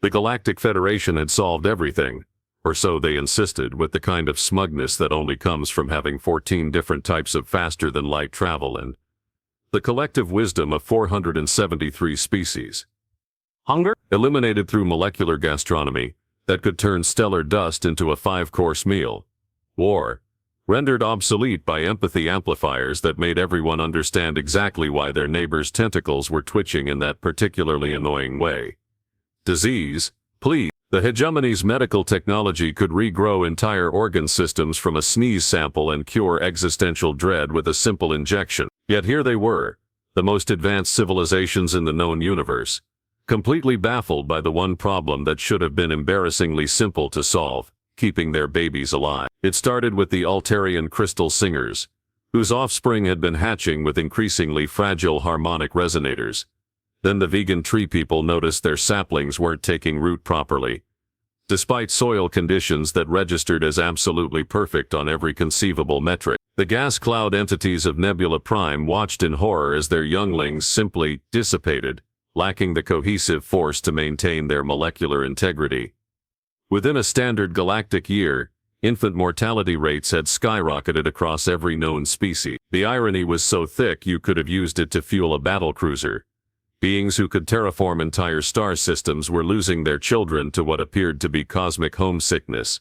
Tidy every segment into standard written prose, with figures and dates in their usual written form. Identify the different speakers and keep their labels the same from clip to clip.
Speaker 1: The Galactic Federation had solved everything, or so they insisted, with the kind of smugness that only comes from having 14 different types of faster-than-light travel and the collective wisdom of 473 species. Hunger, eliminated through molecular gastronomy, that could turn stellar dust into a 5-course meal. War, rendered obsolete by empathy amplifiers that made everyone understand exactly why their neighbor's tentacles were twitching in that particularly annoying way. Disease, please. The hegemony's medical technology could regrow entire organ systems from a sneeze sample and cure existential dread with a simple injection. Yet here they were, the most advanced civilizations in the known universe, completely baffled by the one problem that should have been embarrassingly simple to solve: keeping their babies alive. It started with the Altarian crystal singers, whose offspring had been hatching with increasingly fragile harmonic resonators. Then the vegan tree people noticed their saplings weren't taking root properly, despite soil conditions that registered as absolutely perfect on every conceivable metric. The gas cloud entities of Nebula Prime watched in horror as their younglings simply dissipated, lacking the cohesive force to maintain their molecular integrity. Within a standard galactic year, infant mortality rates had skyrocketed across every known species. The irony was so thick you could have used it to fuel a battlecruiser. Beings who could terraform entire star systems were losing their children to what appeared to be cosmic homesickness.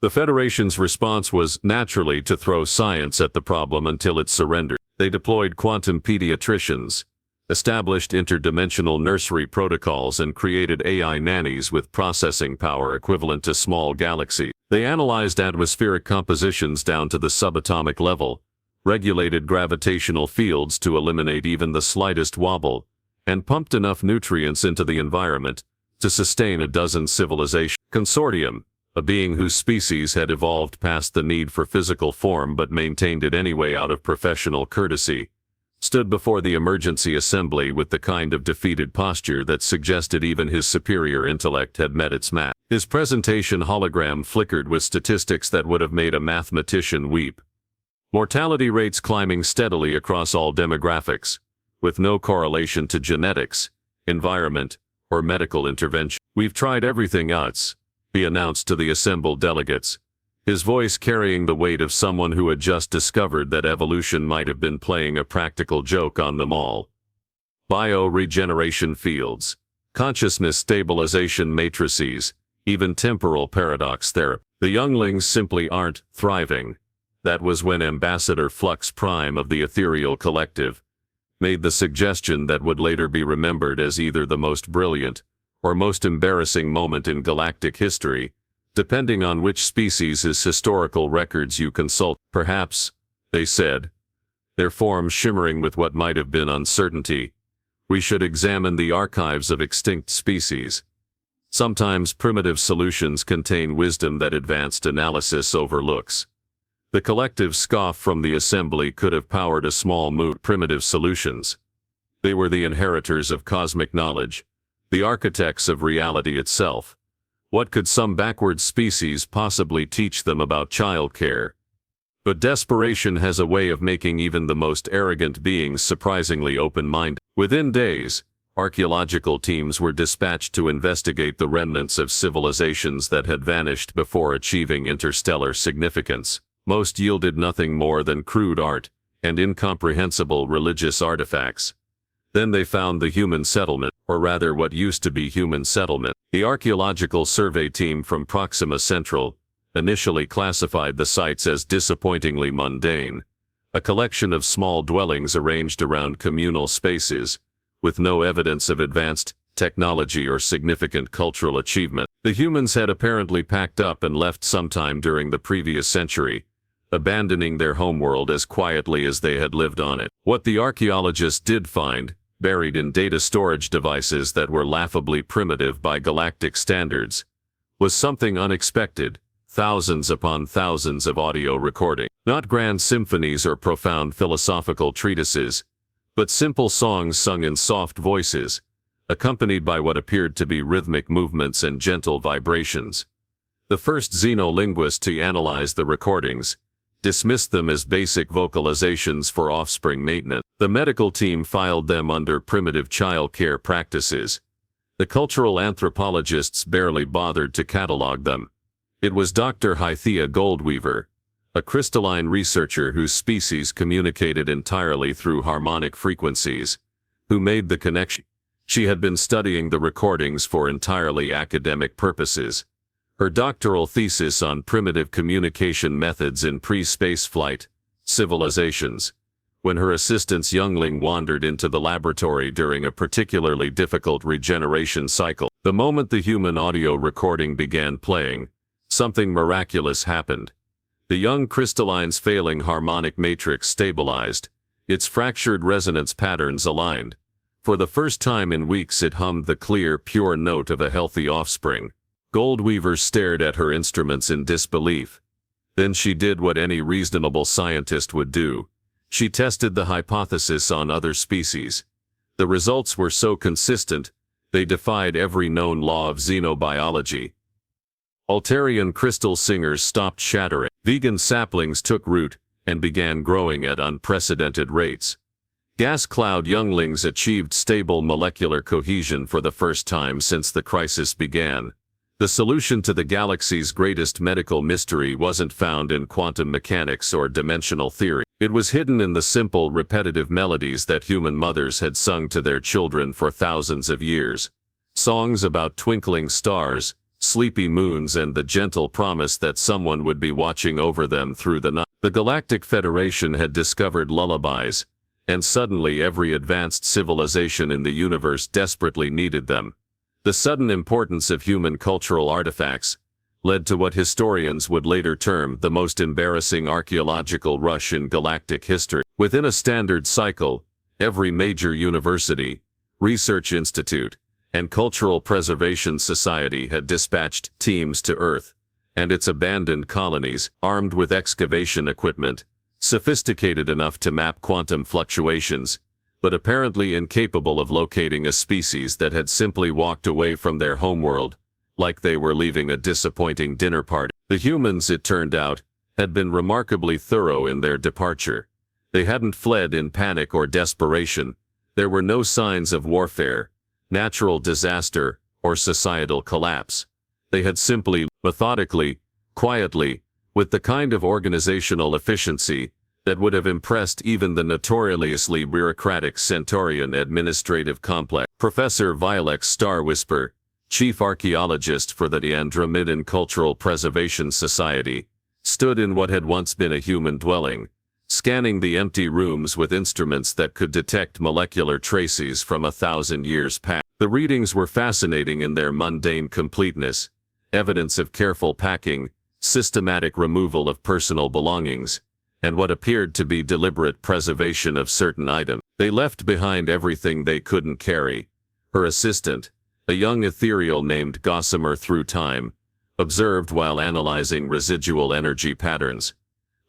Speaker 1: The Federation's response was, naturally, to throw science at the problem until it surrendered. They deployed quantum pediatricians, established interdimensional nursery protocols, and created AI nannies with processing power equivalent to small galaxies. They analyzed atmospheric compositions down to the subatomic level, regulated gravitational fields to eliminate even the slightest wobble, and pumped enough nutrients into the environment to sustain a dozen civilizations. Consortium, a being whose species had evolved past the need for physical form but maintained it anyway out of professional courtesy, stood before the emergency assembly with the kind of defeated posture that suggested even his superior intellect had met its match. His presentation hologram flickered with statistics that would have made a mathematician weep. Mortality rates climbing steadily across all demographics, with no correlation to genetics, environment, or medical intervention. "We've tried everything else," he announced to the assembled delegates, his voice carrying the weight of someone who had just discovered that evolution might have been playing a practical joke on them all. Bio-regeneration fields, consciousness stabilization matrices, even temporal paradox therapy. The younglings simply aren't thriving. That was when Ambassador Flux Prime of the Ethereal Collective made the suggestion that would later be remembered as either the most brilliant or most embarrassing moment in galactic history, depending on which species' historical records you consult. "Perhaps," they said, their forms shimmering with what might have been uncertainty, "we should examine the archives of extinct species. Sometimes primitive solutions contain wisdom that advanced analysis overlooks." The collective scoff from the assembly could have powered a small mood. Primitive solutions. They were the inheritors of cosmic knowledge, the architects of reality itself. What could some backward species possibly teach them about childcare? But desperation has a way of making even the most arrogant beings surprisingly open-minded. Within days, archaeological teams were dispatched to investigate the remnants of civilizations that had vanished before achieving interstellar significance. Most yielded nothing more than crude art and incomprehensible religious artifacts. Then they found the human settlement, or rather what used to be human settlement. The archaeological survey team from Proxima Central initially classified the sites as disappointingly mundane, a collection of small dwellings arranged around communal spaces, with no evidence of advanced technology or significant cultural achievement. The humans had apparently packed up and left sometime during the previous century, abandoning their homeworld as quietly as they had lived on it. What the archaeologists did find, buried in data storage devices that were laughably primitive by galactic standards, was something unexpected: thousands upon thousands of audio recordings. Not grand symphonies or profound philosophical treatises, but simple songs sung in soft voices, accompanied by what appeared to be rhythmic movements and gentle vibrations. The first xenolinguist to analyze the recordings dismissed them as basic vocalizations for offspring maintenance. The medical team filed them under primitive child care practices, The cultural anthropologists barely bothered to catalog them. It was Dr. Hythea Goldweaver, a crystalline researcher whose species communicated entirely through harmonic frequencies, who made the connection. She had been studying the recordings for entirely academic purposes. Her doctoral thesis on primitive communication methods in pre-space flight civilizations. When her assistant's youngling wandered into the laboratory during a particularly difficult regeneration cycle, the moment the human audio recording began playing, something miraculous happened. The young crystalline's failing harmonic matrix stabilized, its fractured resonance patterns aligned. For the first time in weeks it hummed the clear, pure note of a healthy offspring. Goldweaver stared at her instruments in disbelief. Then she did what any reasonable scientist would do. She tested the hypothesis on other species. The results were so consistent, they defied every known law of xenobiology. Altarian crystal singers stopped shattering. Vegan saplings took root and began growing at unprecedented rates. Gas cloud younglings achieved stable molecular cohesion for the first time since the crisis began. The solution to the galaxy's greatest medical mystery wasn't found in quantum mechanics or dimensional theory. It was hidden in the simple, repetitive melodies that human mothers had sung to their children for thousands of years. Songs about twinkling stars, sleepy moons, and the gentle promise that someone would be watching over them through the night. The Galactic Federation had discovered lullabies, and suddenly every advanced civilization in the universe desperately needed them. The sudden importance of human cultural artifacts led to what historians would later term the most embarrassing archaeological rush in galactic history. Within a standard cycle, every major university, research institute, and cultural preservation society had dispatched teams to Earth and its abandoned colonies, armed with excavation equipment, sophisticated enough to map quantum fluctuations, but apparently incapable of locating a species that had simply walked away from their homeworld, like they were leaving a disappointing dinner party. The humans, it turned out, had been remarkably thorough in their departure. They hadn't fled in panic or desperation. There were no signs of warfare, natural disaster, or societal collapse. They had simply, methodically, quietly, with the kind of organizational efficiency that would have impressed even the notoriously bureaucratic Centaurian administrative complex. Professor Vilex Starwhisper, chief archaeologist for the Andromedan Cultural Preservation Society, stood in what had once been a human dwelling, scanning the empty rooms with instruments that could detect molecular traces from 1,000 years past. The readings were fascinating in their mundane completeness, evidence of careful packing, systematic removal of personal belongings, and what appeared to be deliberate preservation of certain items. They left behind everything they couldn't carry. Her assistant, a young ethereal named Gossamer Through Time, observed while analyzing residual energy patterns.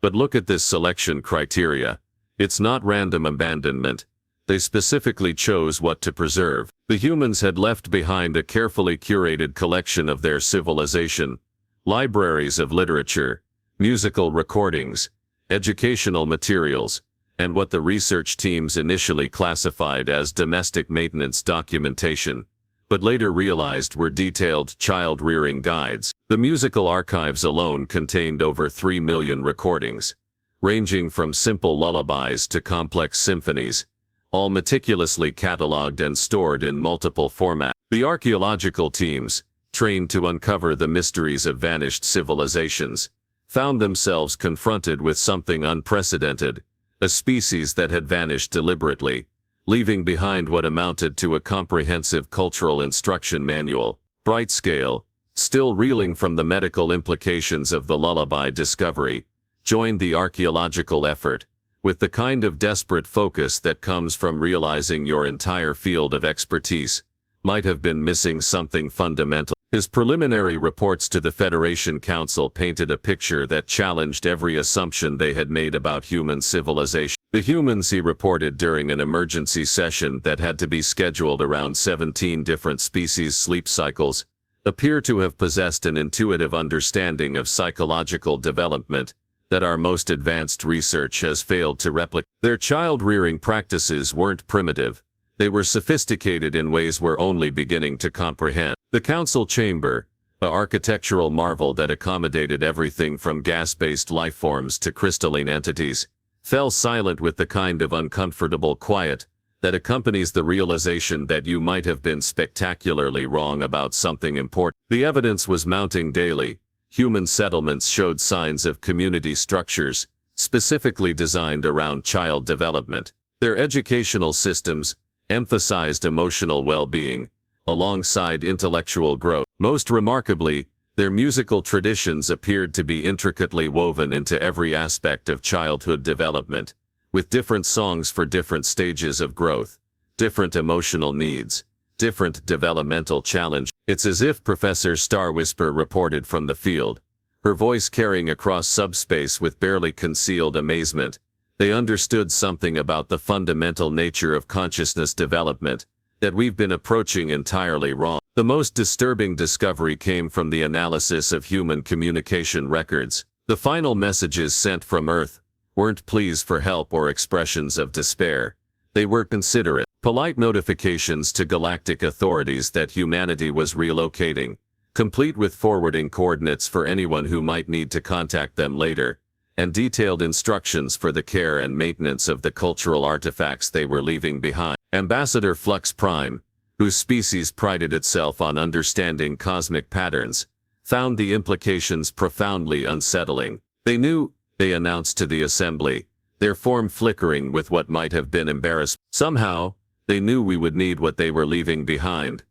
Speaker 1: But look at this selection criteria. It's not random abandonment. They specifically chose what to preserve. The humans had left behind a carefully curated collection of their civilization, libraries of literature, musical recordings, educational materials, and what the research teams initially classified as domestic maintenance documentation, but later realized were detailed child-rearing guides. The musical archives alone contained over 3 million recordings, ranging from simple lullabies to complex symphonies, all meticulously cataloged and stored in multiple formats. The archaeological teams, trained to uncover the mysteries of vanished civilizations, found themselves confronted with something unprecedented, a species that had vanished deliberately, leaving behind what amounted to a comprehensive cultural instruction manual. Brightscale, still reeling from the medical implications of the lullaby discovery, joined the archaeological effort, with the kind of desperate focus that comes from realizing your entire field of expertise might have been missing something fundamental. His preliminary reports to the Federation Council painted a picture that challenged every assumption they had made about human civilization. The humans, he reported during an emergency session that had to be scheduled around 17 different species' sleep cycles, appear to have possessed an intuitive understanding of psychological development that our most advanced research has failed to replicate. Their child-rearing practices weren't primitive. They were sophisticated in ways we're only beginning to comprehend. The council chamber, an architectural marvel that accommodated everything from gas-based lifeforms to crystalline entities, fell silent with the kind of uncomfortable quiet that accompanies the realization that you might have been spectacularly wrong about something important. The evidence was mounting daily. Human settlements showed signs of community structures, specifically designed around child development. Their educational systems emphasized emotional well-being, alongside intellectual growth. Most remarkably, their musical traditions appeared to be intricately woven into every aspect of childhood development, with different songs for different stages of growth, different emotional needs, different developmental challenge. It's as if Professor Starwhisper reported from the field, her voice carrying across subspace with barely concealed amazement. They understood something about the fundamental nature of consciousness development that we've been approaching entirely wrong. The most disturbing discovery came from the analysis of human communication records. The final messages sent from Earth weren't pleas for help or expressions of despair. They were considerate, polite notifications to galactic authorities that humanity was relocating, complete with forwarding coordinates for anyone who might need to contact them later, and detailed instructions for the care and maintenance of the cultural artifacts they were leaving behind. Ambassador Flux Prime, whose species prided itself on understanding cosmic patterns, found the implications profoundly unsettling. They knew, they announced to the assembly, their form flickering with what might have been embarrassment. Somehow, they knew we would need what they were leaving behind.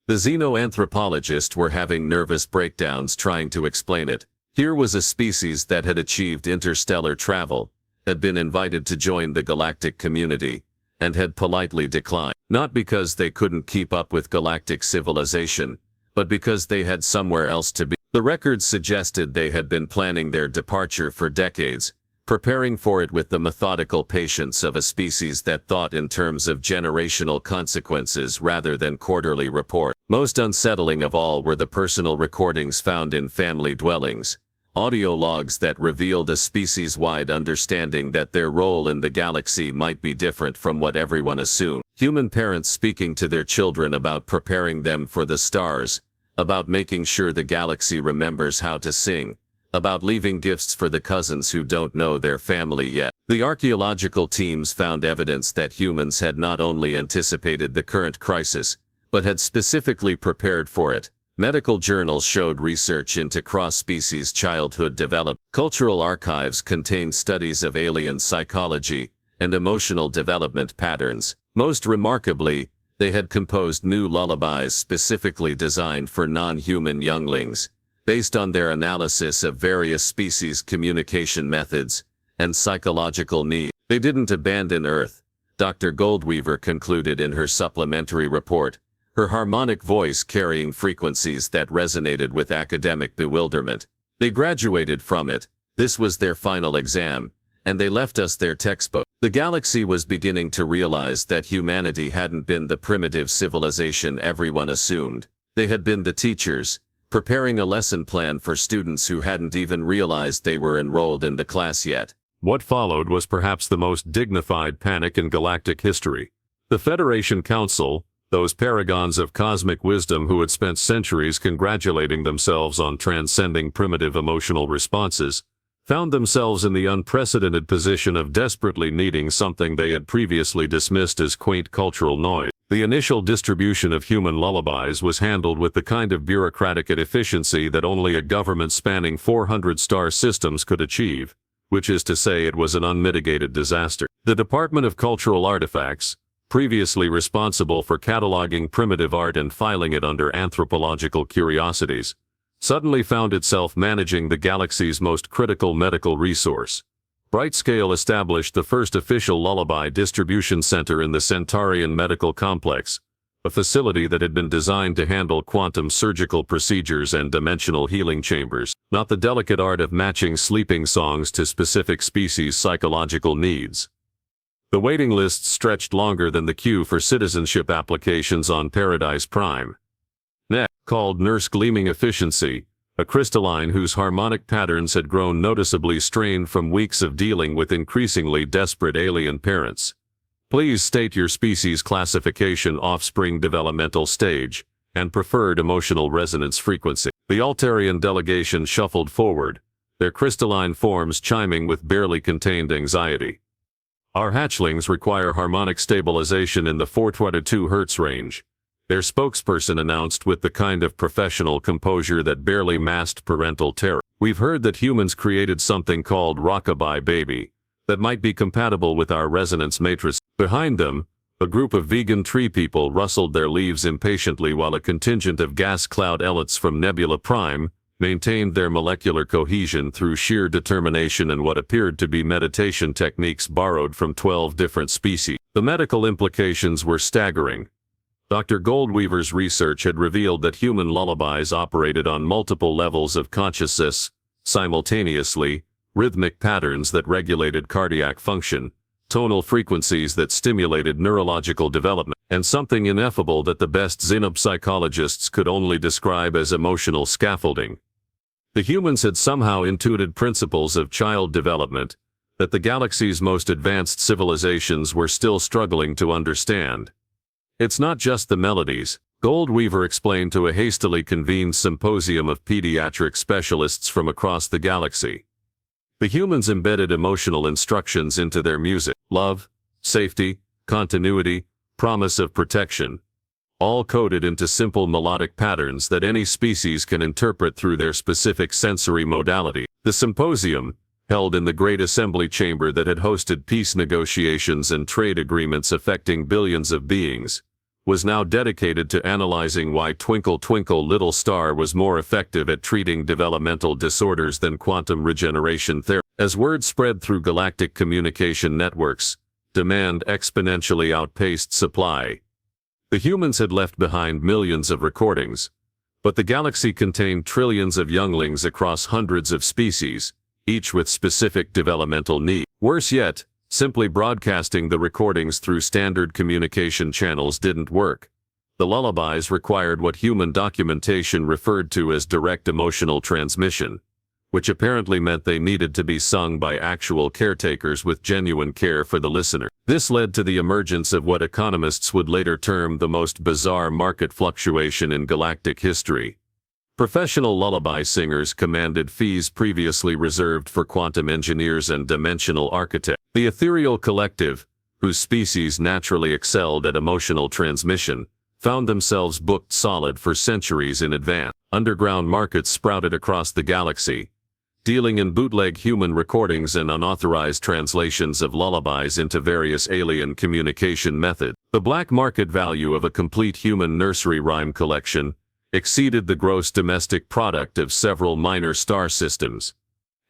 Speaker 1: The xenoanthropologists were having nervous breakdowns trying to explain it. Here was a species that had achieved interstellar travel, had been invited to join the galactic community, and had politely declined. Not because they couldn't keep up with galactic civilization, but because they had somewhere else to be. The records suggested they had been planning their departure for decades, preparing for it with the methodical patience of a species that thought in terms of generational consequences rather than quarterly report. Most unsettling of all were the personal recordings found in family dwellings, audio logs that revealed a species-wide understanding that their role in the galaxy might be different from what everyone assumed. Human parents speaking to their children about preparing them for the stars, about making sure the galaxy remembers how to sing, about leaving gifts for the cousins who don't know their family yet. The archaeological teams found evidence that humans had not only anticipated the current crisis, but had specifically prepared for it. Medical journals showed research into cross-species childhood development. Cultural archives contained studies of alien psychology and emotional development patterns. Most remarkably, they had composed new lullabies specifically designed for non-human younglings, based on their analysis of various species' communication methods and psychological needs. They didn't abandon Earth, Dr. Goldweaver concluded in her supplementary report, her harmonic voice carrying frequencies that resonated with academic bewilderment. They graduated from it. This was their final exam, and they left us their textbook. The galaxy was beginning to realize that humanity hadn't been the primitive civilization everyone assumed. They had been the teachers, preparing a lesson plan for students who hadn't even realized they were enrolled in the class yet. What followed was perhaps the most dignified panic in galactic history. The Federation Council, those paragons of cosmic wisdom who had spent centuries congratulating themselves on transcending primitive emotional responses, found themselves in the unprecedented position of desperately needing something they had previously dismissed as quaint cultural noise. The initial distribution of human lullabies was handled with the kind of bureaucratic efficiency that only a government spanning 400-star systems could achieve, which is to say it was an unmitigated disaster. The Department of Cultural Artifacts, previously responsible for cataloging primitive art and filing it under anthropological curiosities, suddenly found itself managing the galaxy's most critical medical resource. Brightscale established the first official lullaby distribution center in the Centaurian Medical Complex, a facility that had been designed to handle quantum surgical procedures and dimensional healing chambers, not the delicate art of matching sleeping songs to specific species' psychological needs. The waiting lists stretched longer than the queue for citizenship applications on Paradise Prime. Next, called Nurse Gleaming Efficiency, a crystalline whose harmonic patterns had grown noticeably strained from weeks of dealing with increasingly desperate alien parents, Please state your species classification, offspring developmental stage, and preferred emotional resonance frequency. The Altarian delegation shuffled forward, their crystalline forms chiming with barely contained anxiety. Our hatchlings require harmonic stabilization in the 422 Hz range, their spokesperson announced with the kind of professional composure that barely masked parental terror. We've heard that humans created something called Rockabye Baby that might be compatible with our resonance matrix. Behind them, a group of vegan tree people rustled their leaves impatiently while a contingent of gas cloud elites from Nebula Prime maintained their molecular cohesion through sheer determination and what appeared to be meditation techniques borrowed from 12 different species. The medical implications were staggering. Dr. Goldweaver's research had revealed that human lullabies operated on multiple levels of consciousness, simultaneously, rhythmic patterns that regulated cardiac function, tonal frequencies that stimulated neurological development, and something ineffable that the best xenopsychologists could only describe as emotional scaffolding. The humans had somehow intuited principles of child development that the galaxy's most advanced civilizations were still struggling to understand. It's not just the melodies, Goldweaver explained to a hastily convened symposium of pediatric specialists from across the galaxy. The humans embedded emotional instructions into their music: love, safety, continuity, promise of protection, all coded into simple melodic patterns that any species can interpret through their specific sensory modality. The symposium, held in the great assembly chamber that had hosted peace negotiations and trade agreements affecting billions of beings, was now dedicated to analyzing why Twinkle Twinkle Little Star was more effective at treating developmental disorders than quantum regeneration therapy. As word spread through galactic communication networks, demand exponentially outpaced supply. The humans had left behind millions of recordings, but the galaxy contained trillions of younglings across hundreds of species, each with specific developmental needs. Worse yet, simply broadcasting the recordings through standard communication channels didn't work. The lullabies required what human documentation referred to as direct emotional transmission, which apparently meant they needed to be sung by actual caretakers with genuine care for the listener. This led to the emergence of what economists would later term the most bizarre market fluctuation in galactic history. Professional lullaby singers commanded fees previously reserved for quantum engineers and dimensional architects. The ethereal collective, whose species naturally excelled at emotional transmission, found themselves booked solid for centuries in advance. Underground markets sprouted across the galaxy, dealing in bootleg human recordings and unauthorized translations of lullabies into various alien communication methods. The black market value of a complete human nursery rhyme collection exceeded the gross domestic product of several minor star systems.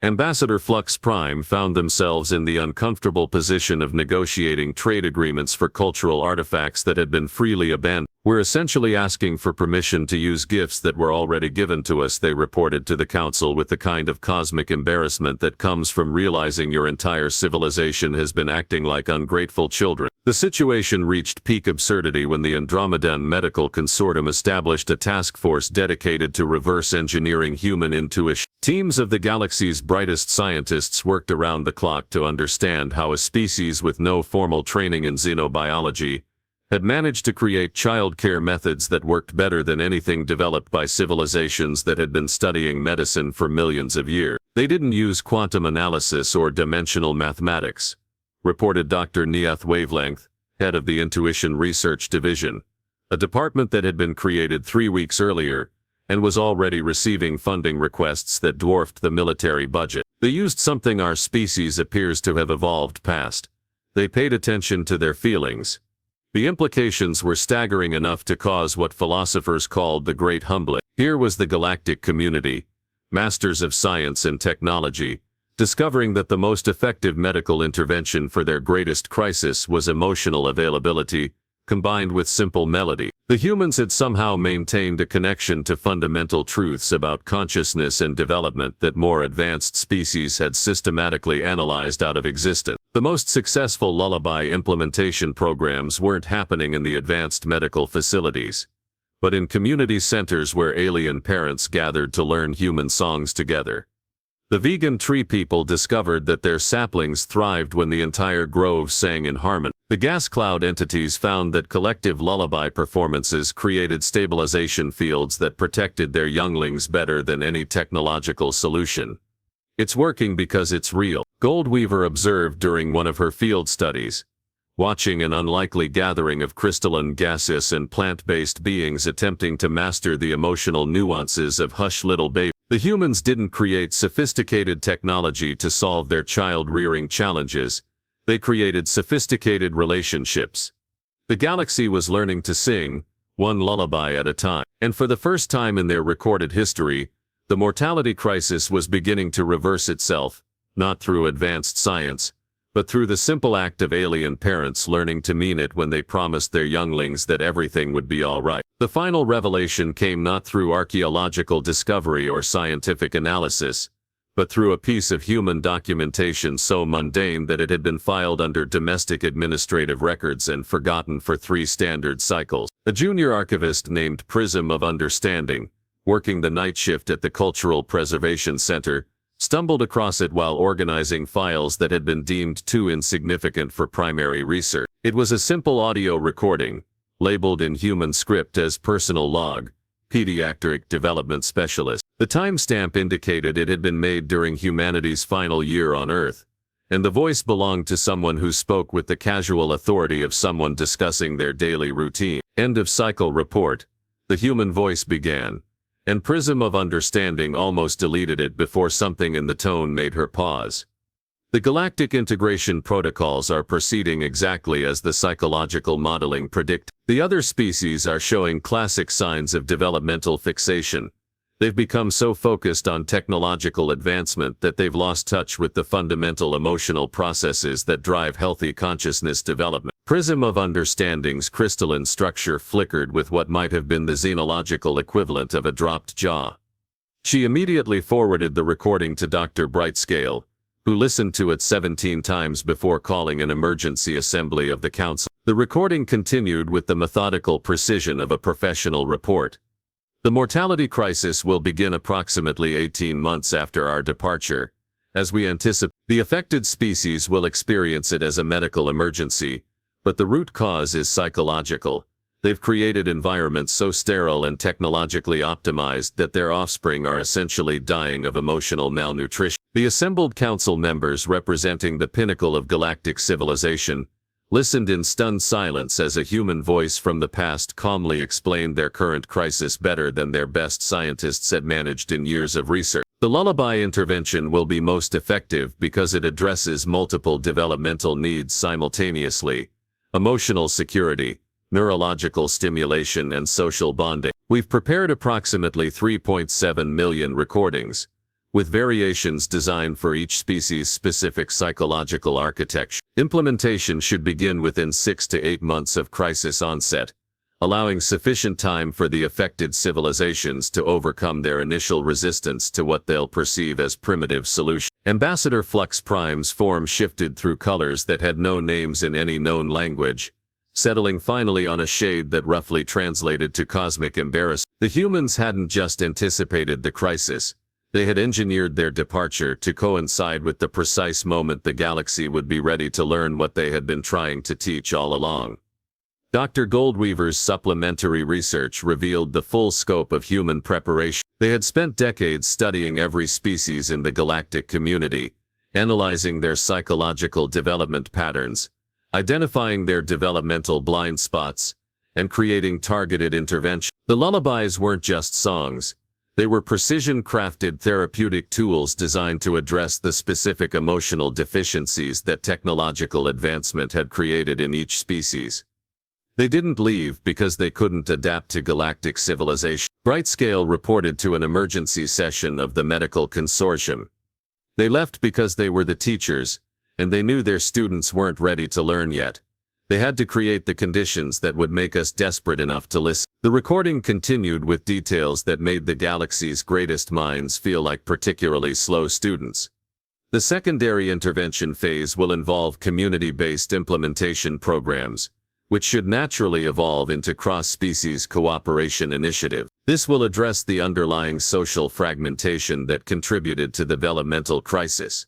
Speaker 1: Ambassador Flux Prime found themselves in the uncomfortable position of negotiating trade agreements for cultural artifacts that had been freely abandoned. We're essentially asking for permission to use gifts that were already given to us, they reported to the council with the kind of cosmic embarrassment that comes from realizing your entire civilization has been acting like ungrateful children. The situation reached peak absurdity when the Andromedan Medical Consortium established a task force dedicated to reverse engineering human intuition. Teams of the galaxy's brightest scientists worked around the clock to understand how a species with no formal training in xenobiology had managed to create child care methods that worked better than anything developed by civilizations that had been studying medicine for millions of years. They didn't use quantum analysis or dimensional mathematics, reported Dr. Neath Wavelength, head of the Intuition Research Division, a department that had been created 3 weeks earlier and was already receiving funding requests that dwarfed the military budget. They used something our species appears to have evolved past. They paid attention to their feelings. The implications were staggering enough to cause what philosophers called the Great Humbling. Here was the galactic community, masters of science and technology, discovering that the most effective medical intervention for their greatest crisis was emotional availability, combined with simple melody. The humans had somehow maintained a connection to fundamental truths about consciousness and development that more advanced species had systematically analyzed out of existence. The most successful lullaby implementation programs weren't happening in the advanced medical facilities, but in community centers where alien parents gathered to learn human songs together. The vegan tree people discovered that their saplings thrived when the entire grove sang in harmony. The gas cloud entities found that collective lullaby performances created stabilization fields that protected their younglings better than any technological solution. It's working because it's real, Goldweaver observed during one of her field studies. Watching an unlikely gathering of crystalline gaseous and plant-based beings attempting to master the emotional nuances of Hush Little Baby. The humans didn't create sophisticated technology to solve their child-rearing challenges. They created sophisticated relationships. The galaxy was learning to sing, one lullaby at a time. And for the first time in their recorded history, the mortality crisis was beginning to reverse itself, not through advanced science, but through the simple act of alien parents learning to mean it when they promised their younglings that everything would be all right. The final revelation came not through archaeological discovery or scientific analysis, but through a piece of human documentation so mundane that it had been filed under domestic administrative records and forgotten for 3 standard cycles. A junior archivist named Prism of Understanding, working the night shift at the Cultural Preservation Center, stumbled across it while organizing files that had been deemed too insignificant for primary research. It was a simple audio recording, labeled in human script as Personal Log, Pediatric Development Specialist. The timestamp indicated it had been made during humanity's final year on Earth, and the voice belonged to someone who spoke with the casual authority of someone discussing their daily routine. End of cycle report. The human voice began, and Prism of Understanding almost deleted it before something in the tone made her pause. The galactic integration protocols are proceeding exactly as the psychological modeling predicted. The other species are showing classic signs of developmental fixation. They've become so focused on technological advancement that they've lost touch with the fundamental emotional processes that drive healthy consciousness development. Prism of Understanding's crystalline structure flickered with what might have been the xenological equivalent of a dropped jaw. She immediately forwarded the recording to Dr. Brightscale, who listened to it 17 times before calling an emergency assembly of the council. The recording continued with the methodical precision of a professional report. The mortality crisis will begin approximately 18 months after our departure. As we anticipate, the affected species will experience it as a medical emergency, but the root cause is psychological. They've created environments so sterile and technologically optimized that their offspring are essentially dying of emotional malnutrition. The assembled council members representing the pinnacle of galactic civilization listened in stunned silence as a human voice from the past calmly explained their current crisis better than their best scientists had managed in years of research. The lullaby intervention will be most effective because it addresses multiple developmental needs simultaneously: emotional security, neurological stimulation, and social bonding. We've prepared approximately 3.7 million recordings, with variations designed for each species' specific psychological architecture. Implementation should begin within 6 to 8 months of crisis onset, allowing sufficient time for the affected civilizations to overcome their initial resistance to what they'll perceive as primitive solutions. Ambassador Flux Prime's form shifted through colors that had no names in any known language, settling finally on a shade that roughly translated to cosmic embarrassment. The humans hadn't just anticipated the crisis. They had engineered their departure to coincide with the precise moment the galaxy would be ready to learn what they had been trying to teach all along. Dr. Goldweaver's supplementary research revealed the full scope of human preparation. They had spent decades studying every species in the galactic community, analyzing their psychological development patterns, identifying their developmental blind spots, and creating targeted intervention. The lullabies weren't just songs. They were precision-crafted therapeutic tools designed to address the specific emotional deficiencies that technological advancement had created in each species. They didn't leave because they couldn't adapt to galactic civilization. Brightscale reported to an emergency session of the medical consortium. They left because they were the teachers, and they knew their students weren't ready to learn yet. They had to create the conditions that would make us desperate enough to listen. The recording continued with details that made the galaxy's greatest minds feel like particularly slow students. The secondary intervention phase will involve community-based implementation programs, which should naturally evolve into cross-species cooperation initiatives. This will address the underlying social fragmentation that contributed to the developmental crisis.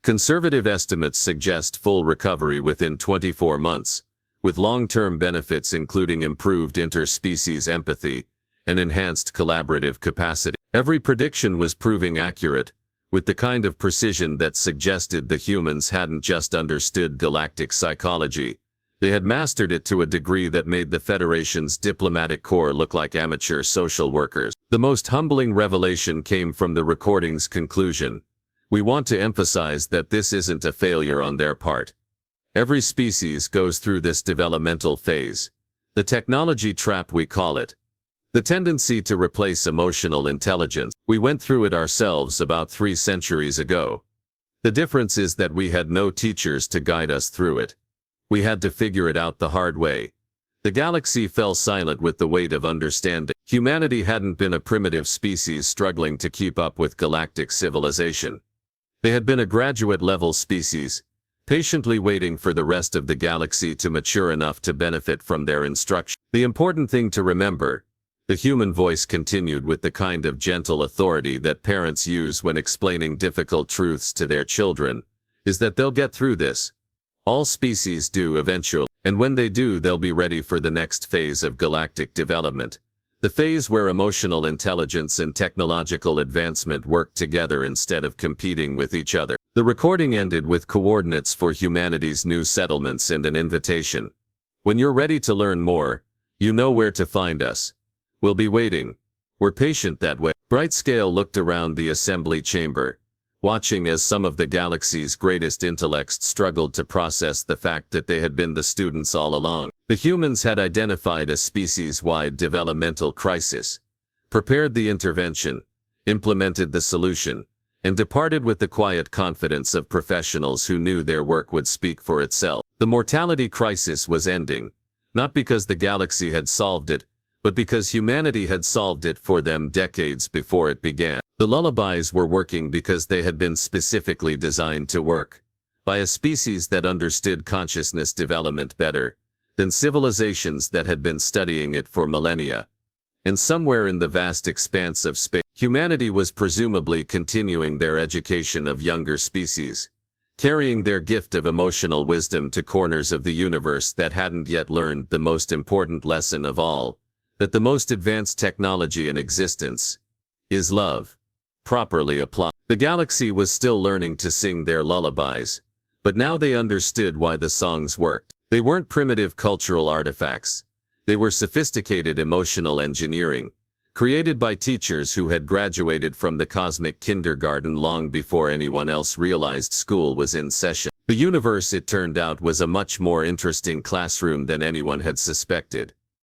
Speaker 1: Conservative estimates suggest full recovery within 24 months, with long-term benefits including improved interspecies empathy and enhanced collaborative capacity. Every prediction was proving accurate, with the kind of precision that suggested the humans hadn't just understood galactic psychology, they had mastered it to a degree that made the Federation's diplomatic corps look like amateur social workers. The most humbling revelation came from the recording's conclusion. We want to emphasize that this isn't a failure on their part. Every species goes through this developmental phase. The technology trap, we call it. The tendency to replace emotional intelligence. We went through it ourselves about 3 centuries ago. The difference is that we had no teachers to guide us through it. We had to figure it out the hard way. The galaxy fell silent with the weight of understanding. Humanity hadn't been a primitive species struggling to keep up with galactic civilization. They had been a graduate-level species, patiently waiting for the rest of the galaxy to mature enough to benefit from their instruction. The important thing to remember, the human voice continued with the kind of gentle authority that parents use when explaining difficult truths to their children, is that they'll get through this. All species do eventually, and when they do, they'll be ready for the next phase of galactic development. The phase where emotional intelligence and technological advancement work together instead of competing with each other. The recording ended with coordinates for humanity's new settlements and an invitation. When you're ready to learn more, you know where to find us. We'll be waiting. We're patient that way. Brightscale looked around the assembly chamber, watching as some of the galaxy's greatest intellects struggled to process the fact that they had been the students all along. The humans had identified a species-wide developmental crisis, prepared the intervention, implemented the solution, and departed with the quiet confidence of professionals who knew their work would speak for itself. The mortality crisis was ending, not because the galaxy had solved it, but because humanity had solved it for them decades before it began. The lullabies were working because they had been specifically designed to work by a species that understood consciousness development better than civilizations that had been studying it for millennia. And somewhere in the vast expanse of space, humanity was presumably continuing their education of younger species, carrying their gift of emotional wisdom to corners of the universe that hadn't yet learned the most important lesson of all, that the most advanced technology in existence is love, properly applied. The galaxy was still learning to sing their lullabies, but now they understood why the songs worked. They weren't primitive cultural artifacts. They were sophisticated emotional engineering, created by teachers who had graduated from the cosmic kindergarten long before anyone else realized school was in session. The universe, it turned out, was a much more interesting classroom than anyone had suspected.